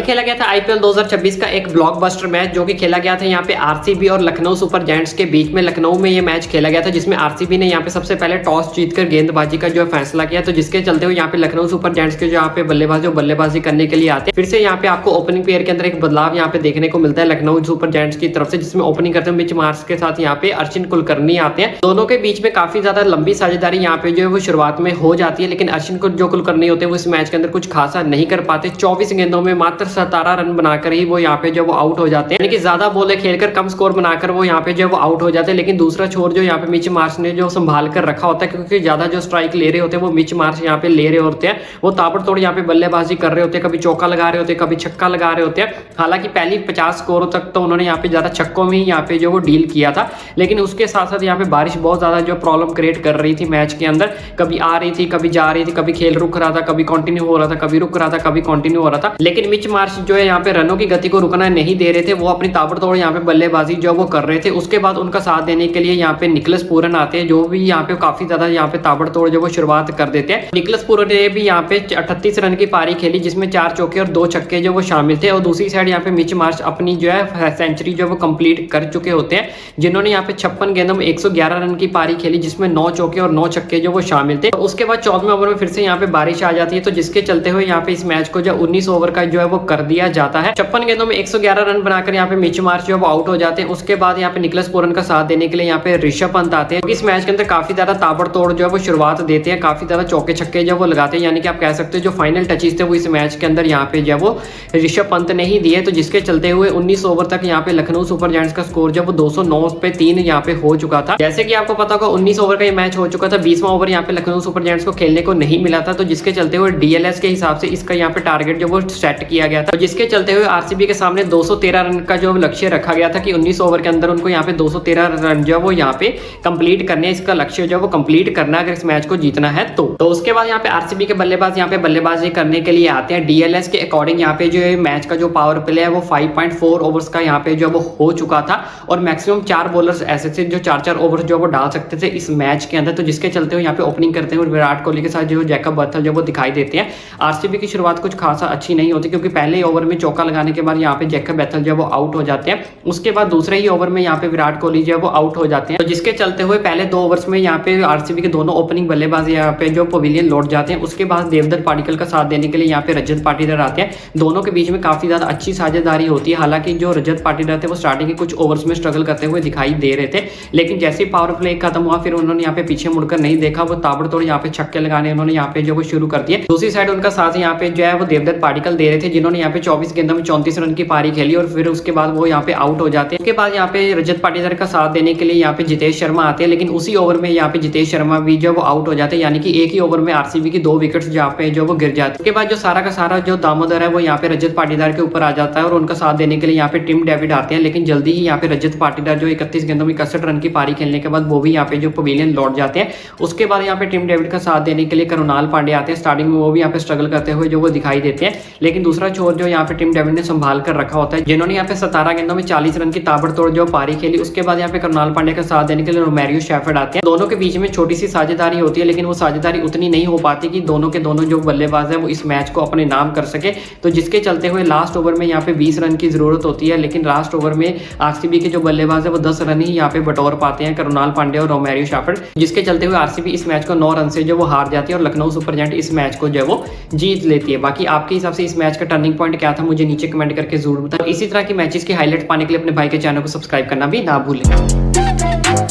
खेला गया था आईपीएल 2026 का एक ब्लॉकबस्टर मैच जो कि खेला गया था यहाँ पे आरसीबी और लखनऊ सुपर जायंट्स के बीच में। लखनऊ में ये मैच खेला गया था जिसमें आरसीबी ने यहाँ पे सबसे पहले टॉस जीतकर गेंदबाजी का जो है फैसला किया, तो जिसके चलते हुए यहाँ पे लखनऊ सुपर जायंट्स के जो यहाँ पे बल्लेबाजी करने के लिए आते हैं। फिर से यहाँ पे आपको ओपनिंग पेयर के अंदर एक बदलाव यहाँ पे देखने को मिलता है लखनऊ सुपर जायंट्स की तरफ से, जिसमें ओपनिंग करते हुए मिच मार्श के साथ यहाँ पे अर्शिन कुलकर्णी आते हैं। दोनों के बीच में काफी ज्यादा लंबी साझेदारी यहाँ पे जो है वो शुरुआत में हो जाती है, लेकिन अर्शिन जो कुलकर्णी होते हैं वो इस मैच के अंदर कुछ खासा नहीं कर पाते। 24 गेंदों में मात्र 17 रन बनाकर ही वो यहाँ पे जो वो आउट हो जाते हैं, यानी कि ज्यादा बॉलें खेलकर कम स्कोर बनाकर वो यहाँ पे जो वो आउट हो जाते हैं। लेकिन दूसरा छोर जो यहाँ पे मिच मार्श ने जो संभाल कर रखा होता है, क्योंकि ज्यादा जो स्ट्राइक ले रहे होते हैं वो मिच मार्श यहाँ पे ले रहे होते हैं, वो ताबड़तोड़ यहाँ पे बल्लेबाजी कर रहे होते हैं, कभी चौका लगा रहे होते हैं, कभी छक्का लगा रहे होते हैं। हालांकि पहली 50 स्कोरों तक तो उन्होंने यहाँ पे ज्यादा छक्कों में ही यहाँ पे जो वो डील किया था, लेकिन उसके साथ साथ यहाँ पे बारिश बहुत ज्यादा जो प्रॉब्लम क्रिएट कर रही थी मैच के अंदर, कभी आ रही थी कभी जा रही थी, कभी खेल रुक रहा था कभी कंटिन्यू हो रहा था, कभी रुक रहा था कभी कंटिन्यू हो रहा था। लेकिन मिच मार्श जो है यहाँ पे रनों की गति को रुकना नहीं दे रहे थे, वो अपनी ताबड़तोड़ यहाँ पे बल्लेबाजी जो वो कर रहे थे। उसके बाद उनका साथ देने के लिए यहाँ पे निकलस पूरन आते हैं, जो भी यहाँ पे काफी ज्यादा यहाँ पे ताबड़तोड़ जो वो शुरुआत कर देते हैं। निकलस पूरन ने भी यहाँ पे 38 रन की पारी खेली, जिसमें 4 चौके और 2 छक्के जो वो शामिल थे। और दूसरी साइड यहाँ पे मिच मार्श अपनी जो है सेंचुरी जो वो कंप्लीट कर चुके होते हैं, जिन्होंने यहाँ पे 56 गेंदों में 111 रन की पारी खेली, जिसमें 9 चौके और 9 छक्के जो वो शामिल थे। उसके बाद 14वें ओवर में फिर से यहाँ पे बारिश आ जाती है, तो जिसके चलते हुए यहाँ पे इस मैच को जो 19 ओवर का जो है वो कर दिया जाता है। 56 गेंदों में 111 रन बनाकर यहाँ पे मिच मार्श जो वो आउट हो जाते हैं। उसके बाद यहाँ पे निकलस पूरन का साथ देने के लिए यहाँ पे ऋषभ पंत आते हैं। इस मैच के अंदर काफी ज्यादा ताबड़तोड़ जो है वो शुरुआत देते हैं, काफी ज्यादा चौके छक्के जो वो लगाते हैं, यानी कि आप कह सकते हो जो फाइनल टचेस थे वो इस मैच के अंदर यहाँ पे जो वो ऋषभ पंत ने ही दिए, तो जिसके चलते हुए 19 ओवर तक यहाँ पे लखनऊ सुपर जायंट्स का स्कोर जब वो 209 पे 3 यहाँ पे हो चुका था। जैसे कि आपको पता होगा 19 ओवर का ये मैच हो चुका था, 20वां ओवर यहाँ पे लखनऊ सुपर जायंट्स को खेलने को नहीं मिला था, तो जिसके चलते हुए डीएलएस के हिसाब से इसका यहाँ पे टारगेट जो वो सेट किया गया था, तो जिसके चलते हुए आरसीबी के सामने 213 रन का जो लक्ष्य रखा गया था कि 19 ओवर के अंदर उनको यहाँ पे 213 रन जो वो यहाँ पे कंप्लीट करने, इसका लक्ष्य जो वो कंप्लीट करना अगर इस मैच को जीतना है तो उसके बाद यहाँ पे आरसीबी के बल्लेबाज यहाँ पे बल्लेबाजी करने के लिए आते हैं। डीएलएस के अकॉर्डिंग यहाँ पे जो मैच का जो पावर प्ले है वो 5.4 ओवर्स का यहाँ पे जो वो हो चुका था, और मैक्सिमम 4 बॉलर्स ऐसे थे जो 4-4 ओवर जो वो डाल सकते थे इस मैच के अंदर, तो जिसके चलते हुए यहाँ पे ओपनिंग करते हुए विराट कोहली के साथ जो जैकब बर्थल जो वो दिखाई देते हैं। आरसीबी की शुरुआत कुछ खासा अच्छी नहीं होती, क्योंकि पहले ओवर में चौका लगाने के बाद यहाँ पे जैकब बर्थल जो वो आउट हो जाते हैं। उसके बाद दूसरे ही ओवर में यहाँ पे विराट कोहली जो वो आउट हो जाते हैं, तो जिसके चलते हुए पहले 2 ओवर्स में यहाँ पे आरसीबी के दोनों ओपनिंग बल्लेबाज यहाँ पे जो पवेलियन लौट जाते हैं। उसके बाद देवदत्त पाटिकल का साथ देने के लिए यहाँ पे रजत पाटीदार आते हैं। दोनों के बीच में काफी ज्यादा अच्छी साझेदारी होती है। हालांकि जो रजत पाटीदार थे वो स्टार्टिंग के कुछ ओवर्स में स्ट्रगल करते हुए दिखाई दे रहे थे, लेकिन जैसे ही पावर प्ले खत्म हुआ फिर उन्होंने यहाँ पे पीछे मुड़कर नहीं देखा, वो ताबड़तोड़ यहाँ पे छक्के लगाने उन्होंने यहाँ पे जो वो शुरू कर दिए। दूसरी साइड उनका साथ यहाँ पे जो है वो देवदत्त पाटिकल दे रहे थे, जिन्होंने यहाँ पे 24 गेंदों में 34 रन की पारी खेली, और फिर उसके बाद वो यहाँ पे आउट हो जाते हैं। उसके बाद यहाँ पे रजत पाटीदार का साथ देने के लिए यहाँ पे जितेश शर्मा आते हैं, लेकिन उसी ओवर में यहाँ पे जितेश शर्मा भी जो वो आउट हो जाते हैं, यानी कि एक ही ओवर में आरसीबी की 2 विकेट्स जहाँ पे जो वो गिर जाते हैं। उसके बाद जो सारा का सारा जो दामोदर है वो यहाँ पे रजत पाटीदार के ऊपर आ जाता है, और उनका साथ देने के लिए यहाँ पे टिम डेविड आते हैं। लेकिन जल्दी ही यहाँ पे रजत पाटीदार जो 31 गेंदों में 61 रन की पारी खेलने के बाद वो भी यहाँ पे जो पवेलियन लौट जाते हैं। उसके बाद यहाँ पे टिम डेविड का साथ देने के लिए करुणाल पांडे आते हैं। स्टार्टिंग में वो भी यहाँ पे स्ट्रगल करते हुए जो वो दिखाई देते हैं, लेकिन दूसरा छोर जो यहाँ पे टिम डेविड ने संभाल कर रखा होता है, जिन्होंने यहाँ पे 17 गेंदों में 40 रन की ताबड़तोड़ जो पारी खेली। उसके बाद यहाँ पे करुणाल पांडे का साथ देने के लिए रोमेरियो शेफर्ड आते हैं। दोनों के बीच में छोटी सी साझेदारी होती है, लेकिन वो साझेदारी उतनी नहीं हो पाती कि दोनों के दोनों जो बल्लेबाज है वो इस मैच को अपने नाम कर सके, तो जिसके चलते हुए लास्ट ओवर में यहाँ पे 20 रन की जरूरत होती है, लेकिन लास्ट ओवर में आरसीबी के जो बल्लेबाज है वो 10 रन ही यहाँ पे बटोर पाते हैं, करुणाल पांडे और रोमेरियो शेफर्ड, जिसके चलते हुए आरसीबी इस मैच को 9 रन से जो वो हार जाती है, और लखनऊ सुपर जायंट इस मैच को जो है वो जीत लेती है। बाकी आपके हिसाब से इस मैच का टर्निंग पॉइंट क्या था, मुझे नीचे कमेंट करके जरूर बताएं। इसी तरह की मैचेस के हाईलाइट पाने के लिए अपने भाई के चैनल को सब्सक्राइब करना भी ना भूलें।